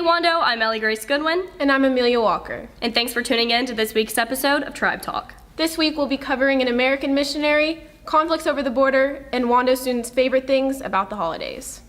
Wando, I'm Ellie Grace Goodwin. And I'm Amelia Walker. And thanks for tuning in to this week's episode of Tribe Talk. This week we'll be covering an American missionary, conflicts over the border, and Wando students' favorite things about the holidays.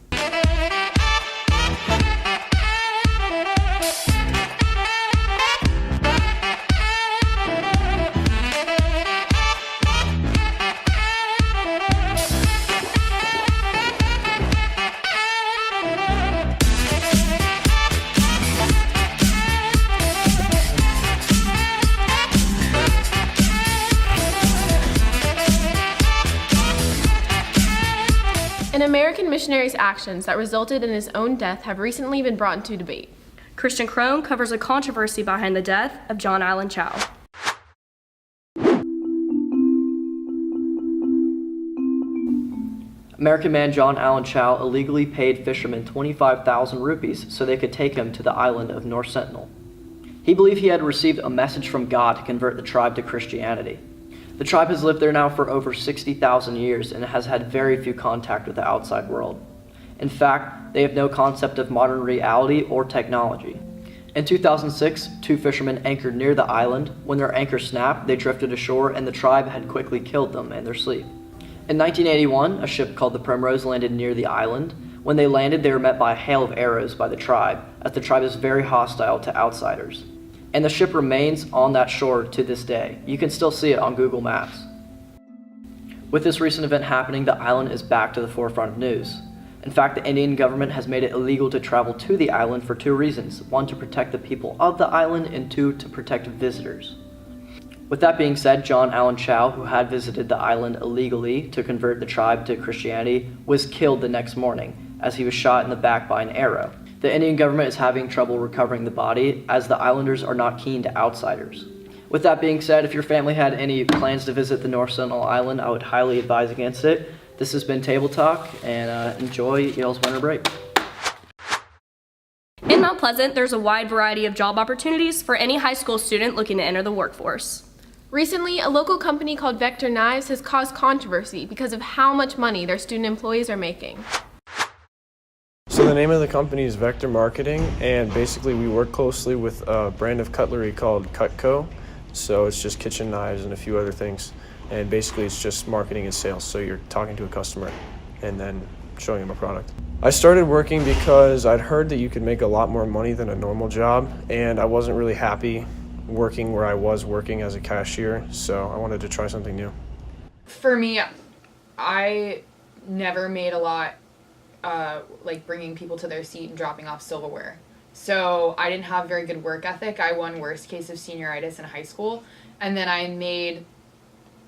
An American missionary's actions that resulted in his own death have recently been brought into debate. Christian Crone covers a controversy behind the death of John Allen Chau. American man John Allen Chau illegally paid fishermen 25,000 rupees so they could take him to the island of North Sentinel. He believed he had received a message from God to convert the tribe to Christianity. The tribe has lived there now for over 60,000 years and has had very few contact with the outside world. In fact, they have no concept of modern reality or technology. In 2006, two fishermen anchored near the island. When their anchor snapped, they drifted ashore and the tribe had quickly killed them in their sleep. In 1981, a ship called the Primrose landed near the island. When they landed, they were met by a hail of arrows by the tribe, as the tribe is very hostile to outsiders. And the ship remains on that shore to this day. You can still see it on Google Maps. With this recent event happening, the island is back to the forefront of news. In fact, the Indian government has made it illegal to travel to the island for two reasons. One, to protect the people of the island, and two, to protect visitors. With that being said, John Allen Chau, who had visited the island illegally to convert the tribe to Christianity, was killed the next morning as he was shot in the back by an arrow. The Indian government is having trouble recovering the body as the islanders are not keen to outsiders. With that being said, if your family had any plans to visit the North Sentinel Island, I would highly advise against it. This has been Table Talk, and enjoy Yale's winter break. In Mount Pleasant, there's a wide variety of job opportunities for any high school student looking to enter the workforce. Recently, a local company called Vector Knives has caused controversy because of how much money their student employees are making. So the name of the company is Vector Marketing, and basically we work closely with a brand of cutlery called Cutco. So it's just kitchen knives and a few other things, and basically it's just marketing and sales. So you're talking to a customer and then showing them a product. I started working because I'd heard that you could make a lot more money than a normal job, and I wasn't really happy working where I was working as a cashier, so I wanted to try something new. For me, I never made a lot like bringing people to their seat and dropping off silverware. So I didn't have very good work ethic. I won worst case of senioritis in high school, and then I made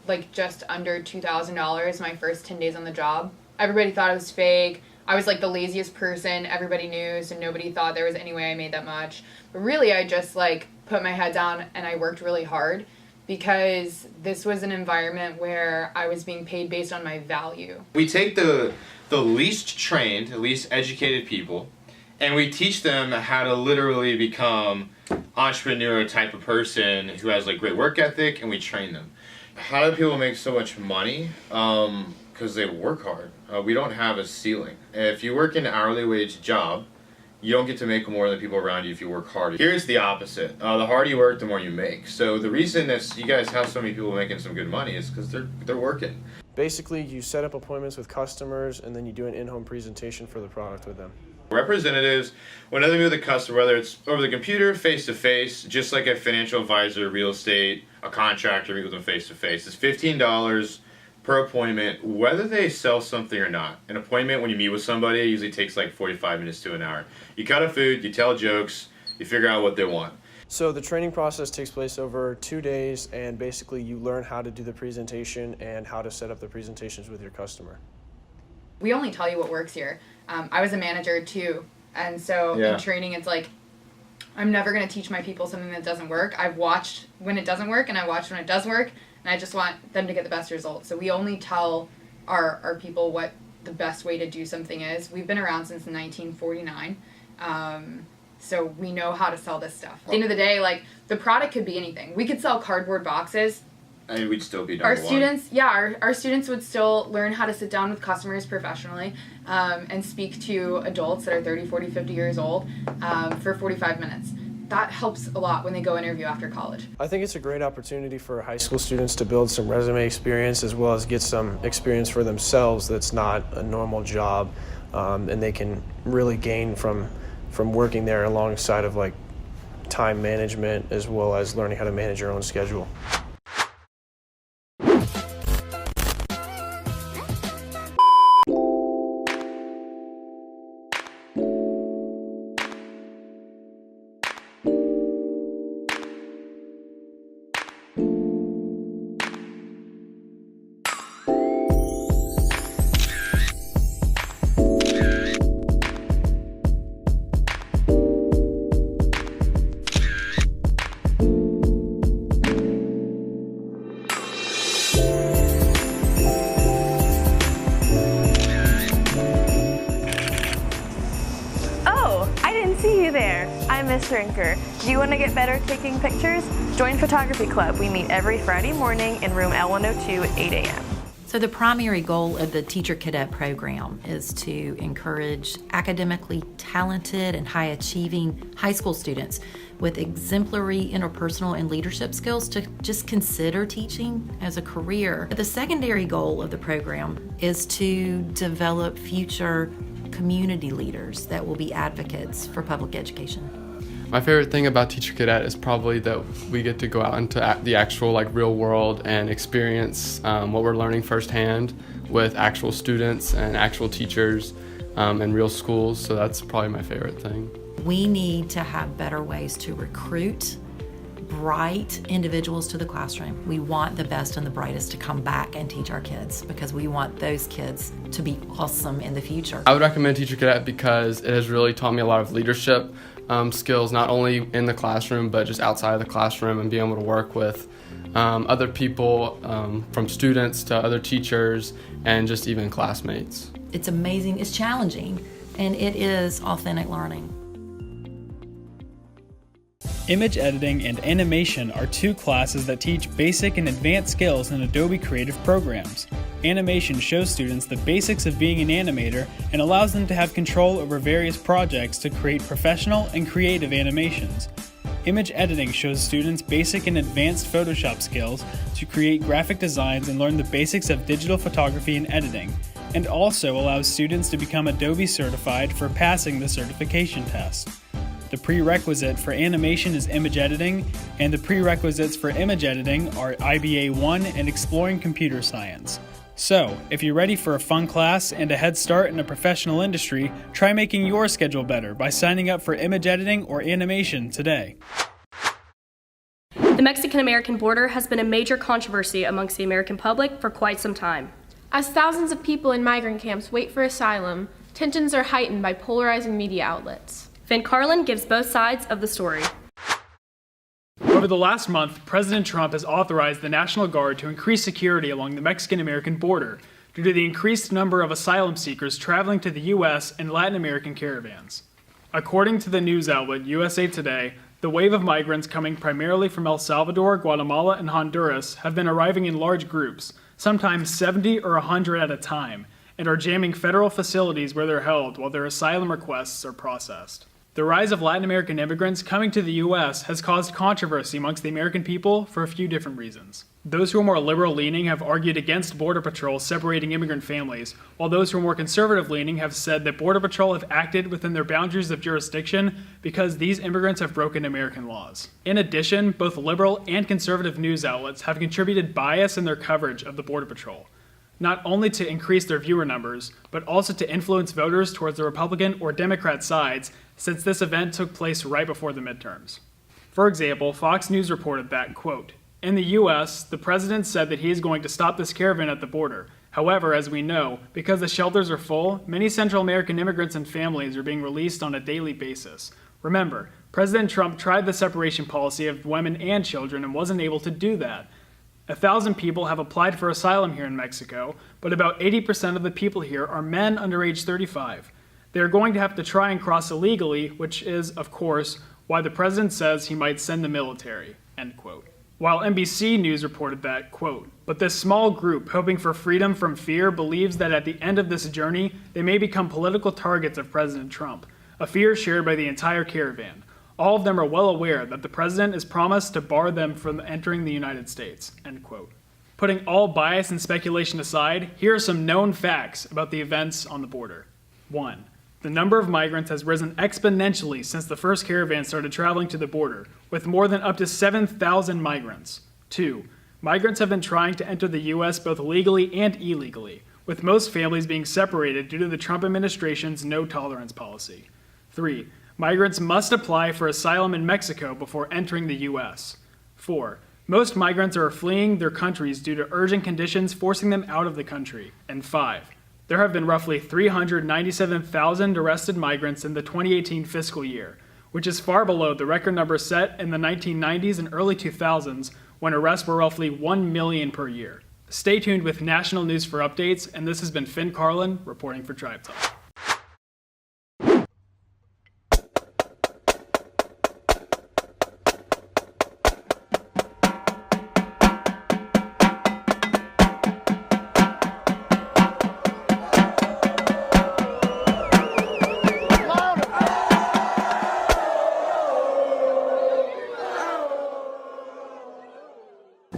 like just under $2,000 my first 10 days on the job. Everybody thought it was fake. I was like the laziest person everybody knew, so nobody thought there was any way I made that much. But really, I just like put my head down and I worked really hard because this was an environment where I was being paid based on my value. We take the least trained, the least educated people, and we teach them how to literally become entrepreneur type of person who has like great work ethic, and we train them. How do people make so much money? Because they work hard. We don't have a ceiling. If you work an hourly wage job, you don't get to make more than people around you if you work hard. Here's the opposite. The harder you work, the more you make. So the reason that you guys have so many people making some good money is because they're working. Basically, you set up appointments with customers, and then you do an in-home presentation for the product with them. Representatives, whenever they meet with a customer, whether it's over the computer, face-to-face, just like a financial advisor, real estate, a contractor, meet with them face-to-face. It's $15 per appointment, whether they sell something or not. An appointment, when you meet with somebody, usually takes like 45 minutes to an hour. You cut a food, you tell jokes, you figure out what they want. So the training process takes place over 2 days, and basically you learn how to do the presentation and how to set up the presentations with your customer. We only tell you what works here. I was a manager too, and so in training it's like, I'm never going to teach my people something that doesn't work. I've watched when it doesn't work, and I watched when it does work, and I just want them to get the best results. So we only tell our people what the best way to do something is. We've been around since 1949. So we know how to sell this stuff. At the end of the day, like, the product could be anything. We could sell cardboard boxes And we'd still be Our number one. students, our students would still learn how to sit down with customers professionally and speak to adults that are 30, 40, 50 years old for 45 minutes. That helps a lot when they go interview after college. I think it's a great opportunity for high school students to build some resume experience as well as get some experience for themselves that's not a normal job, and they can really gain from working there alongside of like time management as well as learning how to manage your own schedule. Oh, I didn't see you there. I'm Miss Rinker. Do you want to get better at taking pictures? Join Photography Club. We meet every Friday morning in room L102 at 8 a.m. So the primary goal of the Teacher Cadet program is to encourage academically talented and high-achieving high school students with exemplary interpersonal and leadership skills to just consider teaching as a career. The secondary goal of the program is to develop future community leaders that will be advocates for public education. My favorite thing about Teacher Cadet is probably that we get to go out into the actual real world and experience what we're learning firsthand with actual students and actual teachers and real schools. So that's probably my favorite thing. We need to have better ways to recruit bright individuals to the classroom. We want the best and the brightest to come back and teach our kids because we want those kids to be awesome in the future. I would recommend Teacher Cadet because it has really taught me a lot of leadership skills, not only in the classroom, but just outside of the classroom and being able to work with other people, from students to other teachers and just even classmates. It's amazing, it's challenging, and it is authentic learning. Image editing and animation are two classes that teach basic and advanced skills in Adobe Creative programs. Animation shows students the basics of being an animator and allows them to have control over various projects to create professional and creative animations. Image editing shows students basic and advanced Photoshop skills to create graphic designs and learn the basics of digital photography and editing, and also allows students to become Adobe certified for passing the certification test. The prerequisite for animation is image editing, and the prerequisites for image editing are IBA 1 and Exploring Computer Science. So, if you're ready for a fun class and a head start in a professional industry, try making your schedule better by signing up for image editing or animation today. The Mexican-American border has been a major controversy amongst the American public for quite some time. As thousands of people in migrant camps wait for asylum, tensions are heightened by polarizing media outlets. Van Carlin gives both sides of the story. Over the last month, President Trump has authorized the National Guard to increase security along the Mexican-American border due to the increased number of asylum seekers traveling to the U.S. and Latin American caravans. According to the news outlet USA Today, the wave of migrants coming primarily from El Salvador, Guatemala, and Honduras have been arriving in large groups, sometimes 70 or 100 at a time, and are jamming federal facilities where they're held while their asylum requests are processed. The rise of Latin American immigrants coming to the U.S. has caused controversy amongst the American people for a few different reasons. Those who are more liberal-leaning have argued against Border Patrol separating immigrant families, while those who are more conservative-leaning have said that Border Patrol have acted within their boundaries of jurisdiction because these immigrants have broken American laws. In addition, both liberal and conservative news outlets have contributed bias in their coverage of the Border Patrol, not only to increase their viewer numbers, but also to influence voters towards the Republican or Democrat sides, since this event took place right before the midterms. For example, Fox News reported that, quote, "In the U.S., the president said that he is going to stop this caravan at the border. However, as we know, because the shelters are full, many Central American immigrants and families are being released on a daily basis. Remember, President Trump tried the separation policy of women and children and wasn't able to do that. 1,000 people have applied for asylum here in Mexico, but about 80% of the people here are men under age 35. They are going to have to try and cross illegally, which is, of course, why the president says he might send the military," end quote. while NBC News reported that, quote, "But this small group, hoping for freedom from fear, believes that at the end of this journey, they may become political targets of President Trump, a fear shared by the entire caravan. All of them are well aware that the president has promised to bar them from entering the United States," end quote. Putting all bias and speculation aside, here are some known facts about the events on the border. 1. The number of migrants has risen exponentially since the first caravan started traveling to the border, with more than up to 7,000 migrants. 2. Migrants have been trying to enter the U.S. both legally and illegally, with most families being separated due to the Trump administration's no-tolerance policy. 3. Migrants must apply for asylum in Mexico before entering the U.S. 4. Most migrants are fleeing their countries due to urgent conditions forcing them out of the country. And 5. There have been roughly 397,000 arrested migrants in the 2018 fiscal year, which is far below the record number set in the 1990s and early 2000s when arrests were roughly 1 million per year. Stay tuned with national news for updates, and this has been Finn Carlin reporting for Tribe Talk.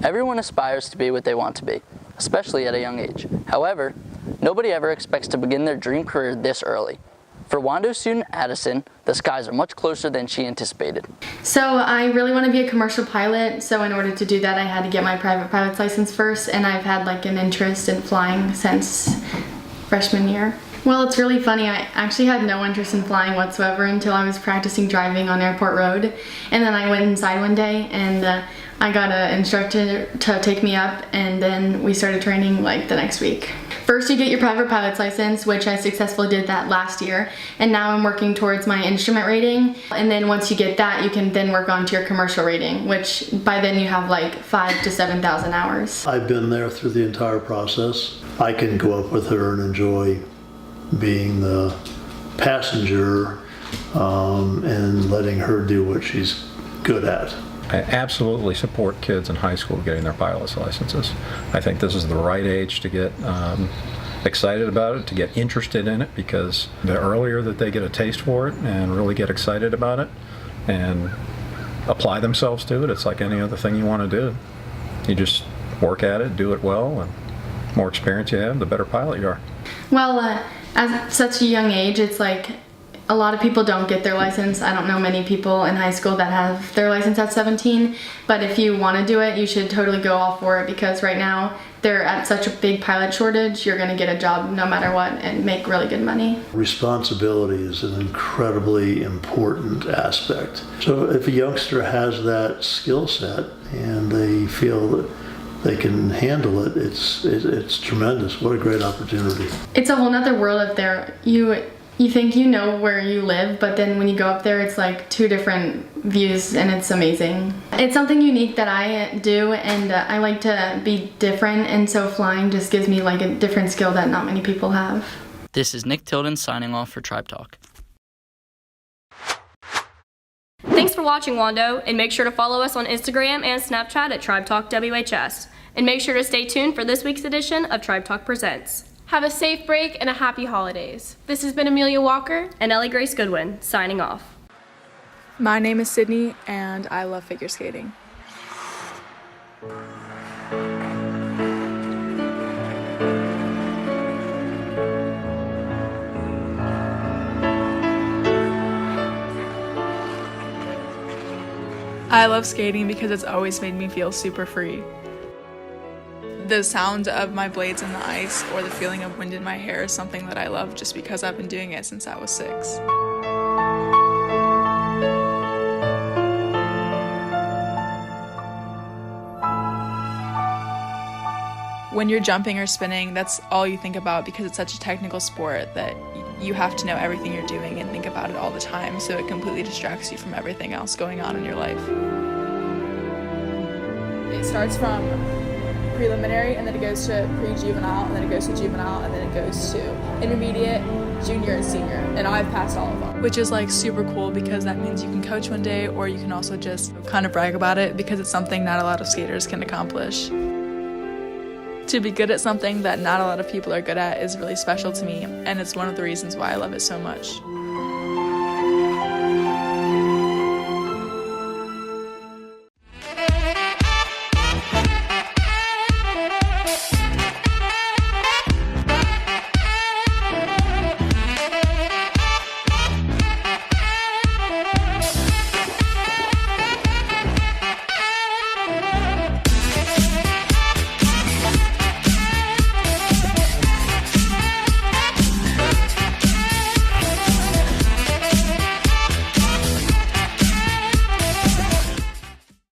Everyone aspires to be what they want to be, especially at a young age. However, nobody ever expects to begin their dream career this early. For Wando student Addison, the skies are much closer than she anticipated. So I really want to be a commercial pilot, so in order to do that I had to get my private pilot's license first, and I've had an interest in flying since freshman year. Well, it's really funny. I actually had no interest in flying whatsoever until I was practicing driving on Airport Road, and then I went inside one day and I got an instructor to take me up, and then we started training the next week. First you get your private pilot's license, which I successfully did that last year, and now I'm working towards my instrument rating, and then once you get that you can then work on to your commercial rating, which by then you have 5,000 to 7,000 hours. I've been there through the entire process. I can go up with her and enjoy being the passenger and letting her do what she's good at. I absolutely support kids in high school getting their pilot's licenses. I think this is the right age to get excited about it, to get interested in it, because the earlier that they get a taste for it and really get excited about it and apply themselves to it, it's like any other thing you want to do. You just work at it, do it well, and the more experience you have, the better pilot you are. Well, at such a young age, it's a lot of people don't get their license. I don't know many people in high school that have their license at 17, but if you want to do it, you should totally go all for it, because right now they're at such a big pilot shortage, you're going to get a job no matter what and make really good money. Responsibility is an incredibly important aspect. So if a youngster has that skill set and they feel that they can handle it, it's tremendous. What a great opportunity. It's a whole nother world up there. You think you know where you live, but then when you go up there, it's two different views, and it's amazing. It's something unique that I do, and I like to be different, and so flying just gives me a different skill that not many people have. This is Nick Tilden signing off for Tribe Talk. Thanks for watching, Wando, and make sure to follow us on Instagram and Snapchat at Tribe Talk WHS. And make sure to stay tuned for this week's edition of Tribe Talk Presents. Have a safe break and a happy holidays. This has been Amelia Walker and Ellie Grace Goodwin, signing off. My name is Sydney, and I love figure skating. I love skating because it's always made me feel super free. The sound of my blades in the ice or the feeling of wind in my hair is something that I love just because I've been doing it since I was 6. When you're jumping or spinning, that's all you think about because it's such a technical sport that you have to know everything you're doing and think about it all the time, so it completely distracts you from everything else going on in your life. It starts from preliminary, and then it goes to pre-juvenile, and then it goes to juvenile, and then it goes to intermediate, junior, and senior, and I've passed all of them. which is like super cool because that means you can coach one day, or you can also just kind of brag about it because it's something not a lot of skaters can accomplish. To be good at something that not a lot of people are good at is really special to me, and it's one of the reasons why I love it so much.